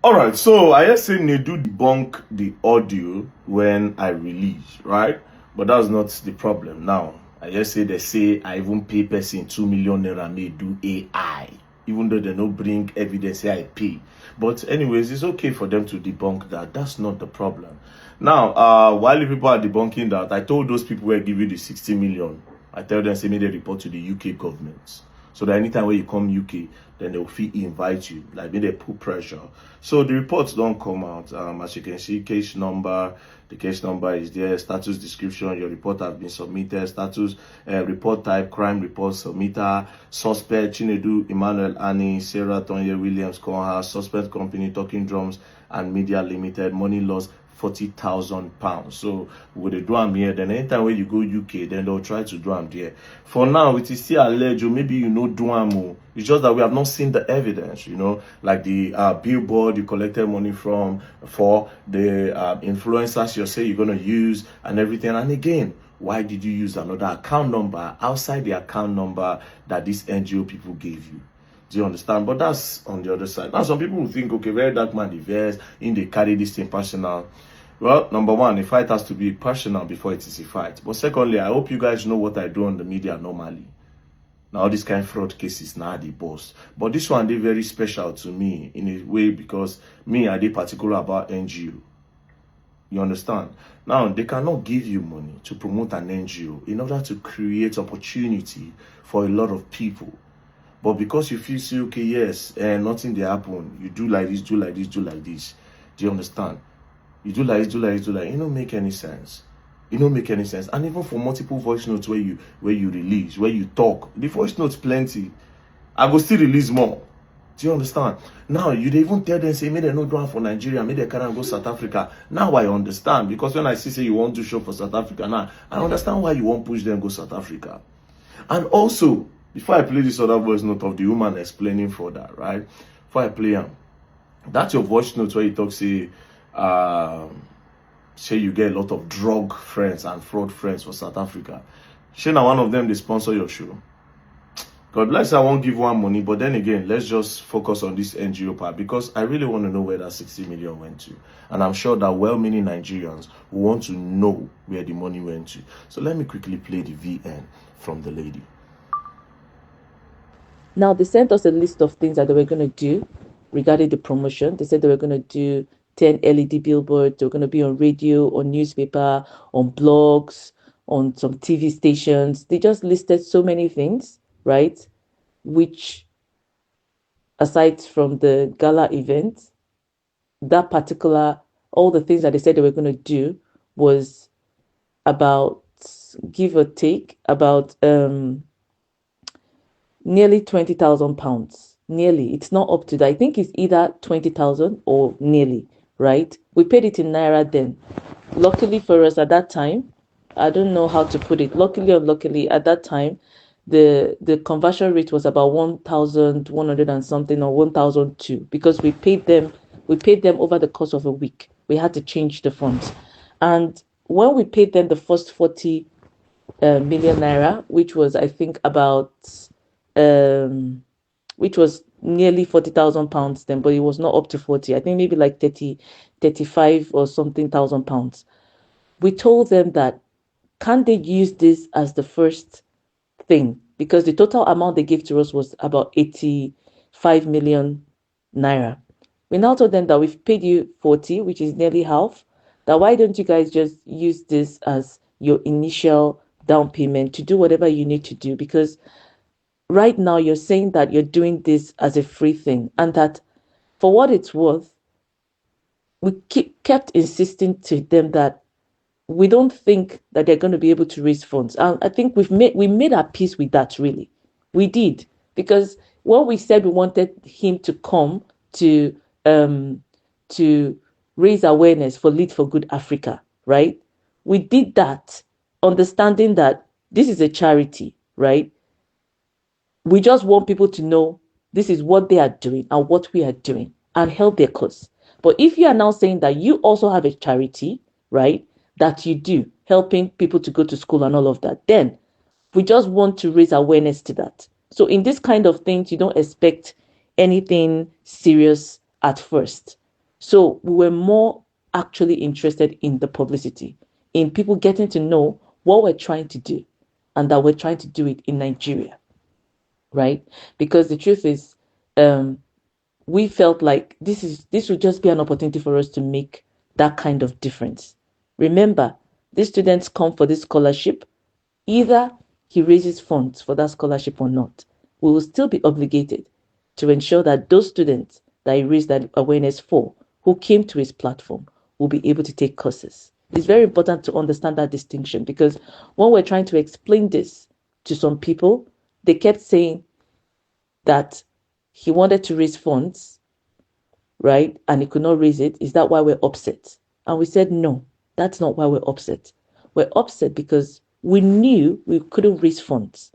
All right, so I just say Nedu debunk the audio when I release, right? But that's not the problem. Now, I just say they say I even pay person 2 million naira may do AI, even though they don't bring evidence say I pay. But anyways, it's okay for them to debunk that. That's not the problem. Now, while the people are debunking that, I told those people who give you the 60 million, I tell them say me they report to the UK government. So that anytime when you come UK, then they'll invite you, like when they put pressure. So the reports don't come out. As you can see, case number, the case number is there, status description, your report has been submitted, status, report type, crime report submitter, suspect, Chinedu, Emmanuel Annie, Sarah Tonye Williams, Conha, suspect company, Talking Drums and Media Limited, money loss, £40,000. So with the do am here, then anytime when you go UK, then they'll try to do am there. For now, it is still alleged, maybe you know do am. It's just that we have not seen the evidence, like the billboard you collected money from, for the influencers you say you're gonna use and everything. And again, why did you use another account number outside the account number that these NGO people gave you? Do you understand? But that's on the other side. Now, some people will think, okay, very dark man, the verse, in they carry this thing personal. Well, number one, a fight has to be personal before it is a fight. But secondly, I hope you guys know what I do on the media normally. Now, all these kind of fraud cases, now the boss. But this one, they very special to me in a way because me, I did particular about NGO. You understand? Now, they cannot give you money to promote an NGO in order to create opportunity for a lot of people. But because you feel, say, okay, yes, nothing they happen, you do like this, do like this, do like this. Do you understand? You do like this, do like this, do like this. It don't make any sense. It don't make any sense. And even for multiple voice notes where you release, where you talk, the voice notes plenty. I go still release more. Do you understand? Now, you even tell them, say, may they no do for Nigeria, may they can't go South Africa. Now I understand. Because when I see, say, you want to show for South Africa, now, I understand why you won't push them go South Africa. And also, before I play this other voice note of the woman explaining for that, right? Before I play them, that's your voice note where you talk, say you get a lot of drug friends and fraud friends for South Africa. Say now one of them, they sponsor your show. God bless, I won't give one money, but then again, let's just focus on this NGO part because I really want to know where that 60 million went to. And I'm sure that well-meaning Nigerians who want to know where the money went to. So let me quickly play the VN from the lady. Now, they sent us a list of things that they were going to do regarding the promotion. They said they were going to do 10 LED billboards. They were going to be on radio, on newspaper, on blogs, on some TV stations. They just listed so many things, right? Which, aside from the gala event, that particular, all the things that they said they were going to do was about, give or take, about nearly £20,000. Nearly. It's not up to that. I think it's either 20,000 or nearly, right? We paid it in Naira then. Luckily for us at that time, I don't know how to put it. Luckily or luckily, at that time, the conversion rate was about 1,100 and something, or 1,002, because we paid them over the course of a week. We had to change the funds. And when we paid them the first 40 million naira, which was, I think, about which was nearly £40,000 then, but it was not up to 40. I think maybe like 30, 35 or something £1,000. We told them that can't they use this as the first thing, because the total amount they gave to us was about 85 million naira. We now told them that we've paid you 40, which is nearly half. That why don't you guys just use this as your initial down payment to do whatever you need to do, because right now you're saying that you're doing this as a free thing, and that for what it's worth, we kept insisting to them that we don't think that they're going to be able to raise funds. And I think we made our peace with that, really. We did, because when we said we wanted him to come to raise awareness for Lead for Good Africa, right? We did that understanding that this is a charity, right? We just want people to know this is what they are doing and what we are doing and help their cause. But if you are now saying that you also have a charity, right, that you do, helping people to go to school and all of that, then we just want to raise awareness to that. So in this kind of things, you don't expect anything serious at first. So we were more actually interested in the publicity, in people getting to know what we're trying to do and that we're trying to do it in Nigeria, right? Because the truth is, um, we felt like this would just be an opportunity for us to make that kind of difference. Remember, these students come for this scholarship. Either he raises funds for that scholarship or not, we will still be obligated to ensure that those students that he raised that awareness for, who came to his platform, will be able to take courses. It's very important to understand that distinction, because when we're trying to explain this to some people, they kept saying that he wanted to raise funds, right? And he could not raise it. Is that why we're upset? And we said, no, that's not why we're upset. We're upset because we knew we couldn't raise funds,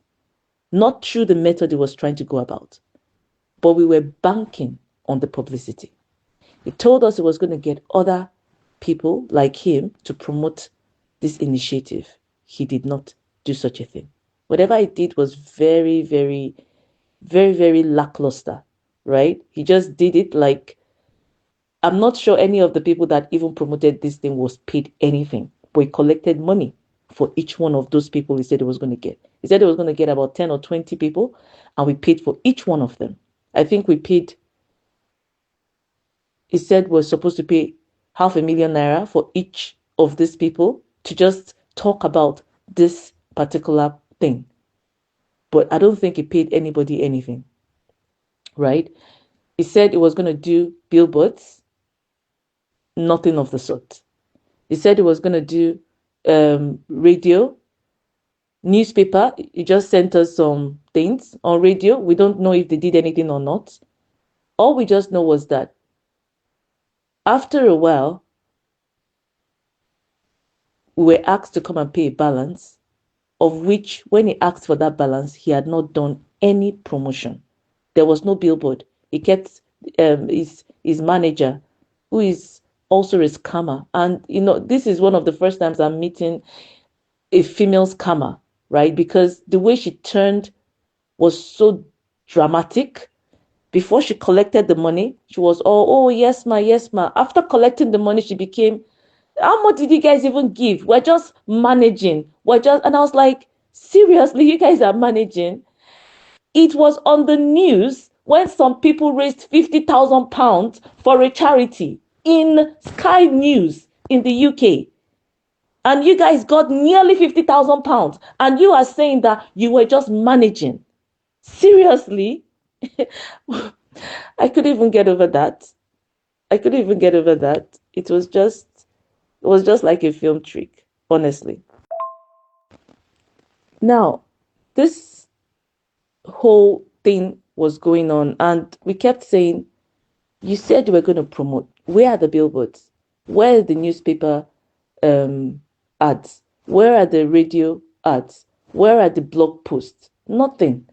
not through the method he was trying to go about, but we were banking on the publicity. He told us he was going to get other people like him to promote this initiative. He did not do such a thing. Whatever he did was very, very, very, very lackluster, right? He just did it like, I'm not sure any of the people that even promoted this thing was paid anything, but he collected money for each one of those people he said he was going to get. He said he was going to get about 10 or 20 people, and we paid for each one of them. I think we paid, he said we're supposed to pay 500,000 naira for each of these people to just talk about this particular thing. But I don't think he paid anybody anything, right? He said he was going to do billboards, nothing of the sort. He said he was going to do radio, newspaper. He just sent us some things on radio. We don't know if they did anything or not. All we just know was that after a while, we were asked to come and pay a balance, of which, when he asked for that balance, he had not done any promotion. There was no billboard. He kept his manager, who is also a scammer. And, this is one of the first times I'm meeting a female scammer, right? Because the way she turned was so dramatic. Before she collected the money, she was all, oh, yes, ma, yes, ma. After collecting the money, she became, how much did you guys even give? We're just managing. And I was like, seriously, you guys are managing? It was on the news when some people raised £50,000 for a charity in Sky News in the UK. And you guys got nearly £50,000. And you are saying that you were just managing. Seriously? I couldn't even get over that. I couldn't even get over that. It was just like a film trick, honestly. Now, this whole thing was going on, and we kept saying, you said you were going to promote. Where are the billboards? Where are the newspaper ads? Where are the radio ads? Where are the blog posts? Nothing.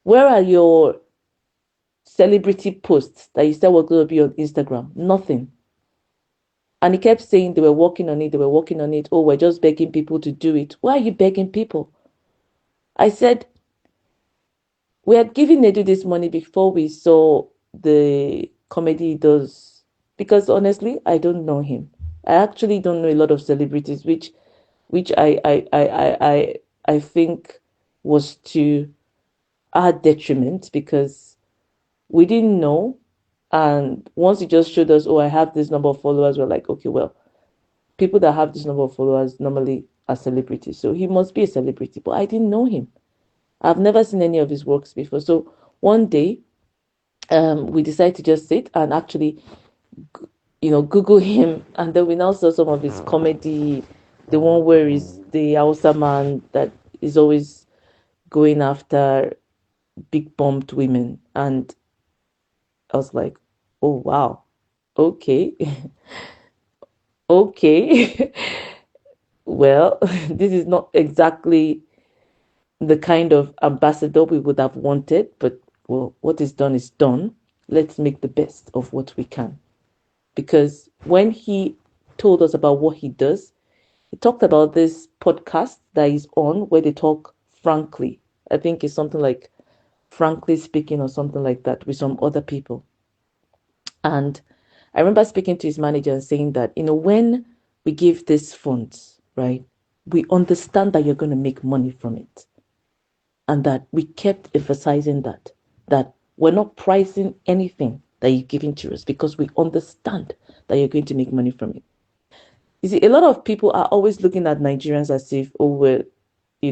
Where are your celebrity posts that you said were going to be on Instagram? Nothing. And he kept saying they were working on it, they were working on it. Oh, we're just begging people to do it. Why are you begging people? I said, we had given Nedu this money before we saw the comedy he does. Because honestly, I don't know him. I actually don't know a lot of celebrities, which I think was to our detriment, because we didn't know. And once he just showed us, oh, I have this number of followers, we're like, okay, well, people that have this number of followers normally are celebrities. So he must be a celebrity. But I didn't know him. I've never seen any of his works before. So one day, we decided to just sit and actually, Google him. And then we now saw some of his comedy, the one where he's the Hausa man that is always going after big bumped women. And I was like, oh, wow. Okay. Okay. Well, this is not exactly the kind of ambassador we would have wanted, but well, what is done is done. Let's make the best of what we can. Because when he told us about what he does, he talked about this podcast that he's on where they talk frankly. I think it's something like Frankly Speaking or something like that with some other people. And I remember speaking to his manager and saying that, when we give these funds, right, we understand that you're going to make money from it. And that we kept emphasizing that we're not pricing anything that you're giving to us because we understand that you're going to make money from it. You see, a lot of people are always looking at Nigerians as if, oh, we're, they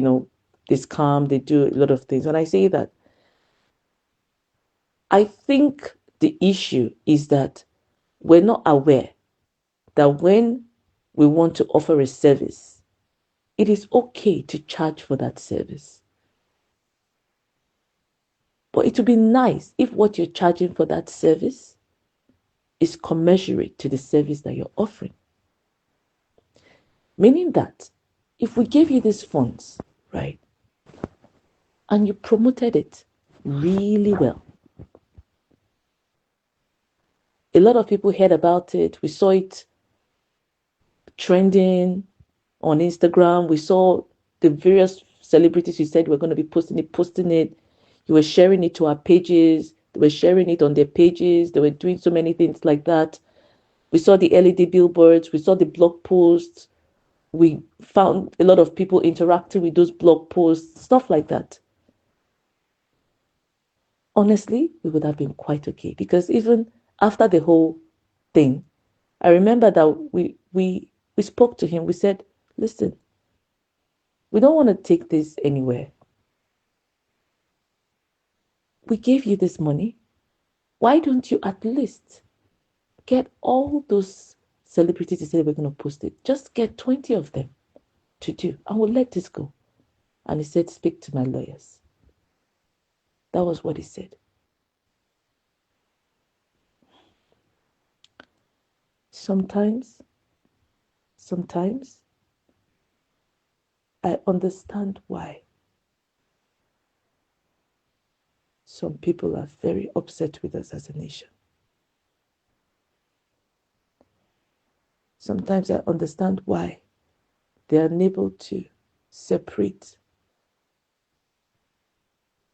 scam, they do a lot of things. And I say that I think the issue is that we're not aware that when we want to offer a service, it is okay to charge for that service. But it would be nice if what you're charging for that service is commensurate to the service that you're offering. Meaning that if we gave you these funds, right, and you promoted it really well, a lot of people heard about it. We saw it trending on Instagram. We saw the various celebrities who said we're going to be posting it. You were sharing it to our pages. They were sharing it on their pages. They were doing so many things like that. We saw the LED billboards. We saw the blog posts. We found a lot of people interacting with those blog posts, stuff like that. Honestly, we would have been quite okay because even after the whole thing, I remember that we spoke to him. We said, listen, we don't want to take this anywhere. We gave you this money. Why don't you at least get all those celebrities to say we're going to post it? Just get 20 of them to do, and we'll let this go. And he said, speak to my lawyers. That was what he said. Sometimes, I understand why some people are very upset with us as a nation. Sometimes I understand why they are unable to separate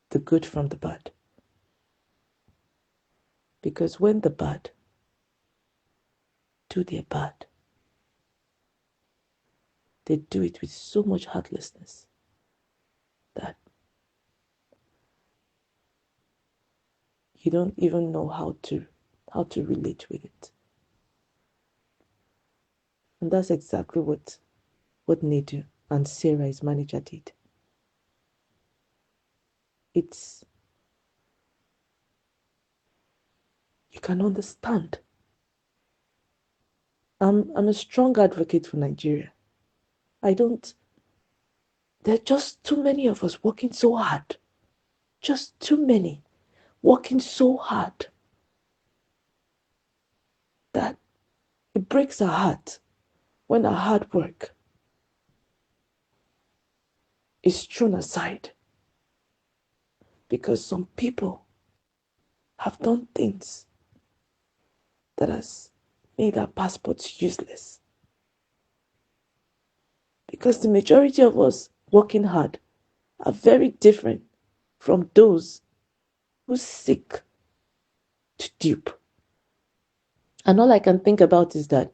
the good from the bad. Because when the bad do their bad, they do it with so much heartlessness that you don't even know how to relate with it. And that's exactly what Nedu and Sarah, his manager, did. It's, you can understand. I'm a strong advocate for Nigeria. There are just too many of us working so hard. Just too many working so hard that it breaks our heart when our hard work is thrown aside because some people have done things that has made our passports useless. Because the majority of us working hard are very different from those who seek to dupe. And all I can think about is that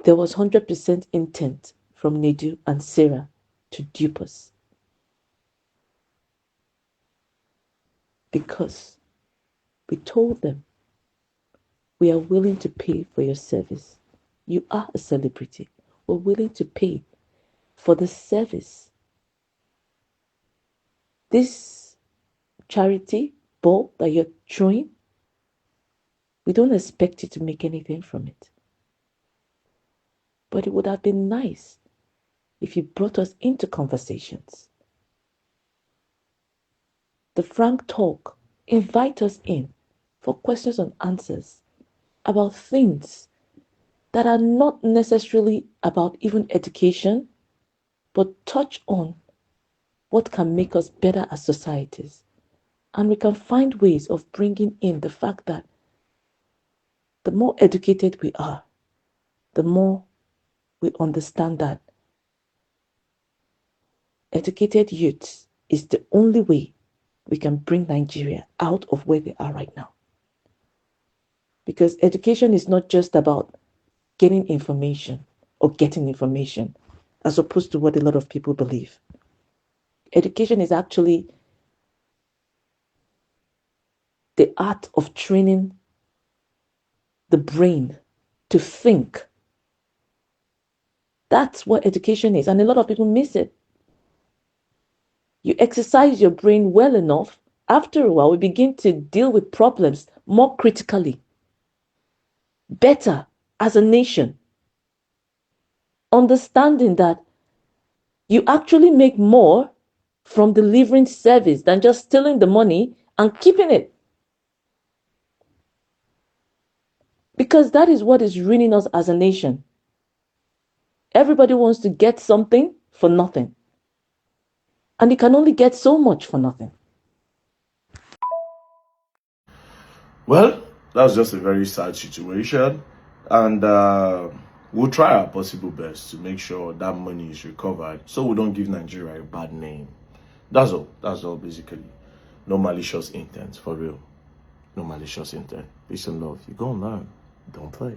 there was 100% intent from Nedu and Sarah to dupe us. Because we told them, we are willing to pay for your service. You are a celebrity. We're willing to pay for the service. This charity ball that you're throwing, we don't expect you to make anything from it. But it would have been nice if you brought us into conversations. The frank talk, invite us in for questions and answers about things that are not necessarily about even education, but touch on what can make us better as societies. And we can find ways of bringing in the fact that the more educated we are, the more we understand that educated youths is the only way we can bring Nigeria out of where they are right now. Because education is not just about gaining information or getting information, as opposed to what a lot of people believe. Education is actually the art of training the brain to think. That's what education is, and a lot of people miss it. You exercise your brain well enough, after a while, we begin to deal with problems more critically, better as a nation, understanding that you actually make more from delivering service than just stealing the money and keeping it. Because that is what is ruining us as a nation. Everybody wants to get something for nothing. And you can only get so much for nothing. Well, that's just a very sad situation. And we'll try our possible best to make sure that money is recovered so we don't give Nigeria a bad name. That's all. That's all, basically. No malicious intent, for real. No malicious intent. Peace and love. You go and learn. Don't play.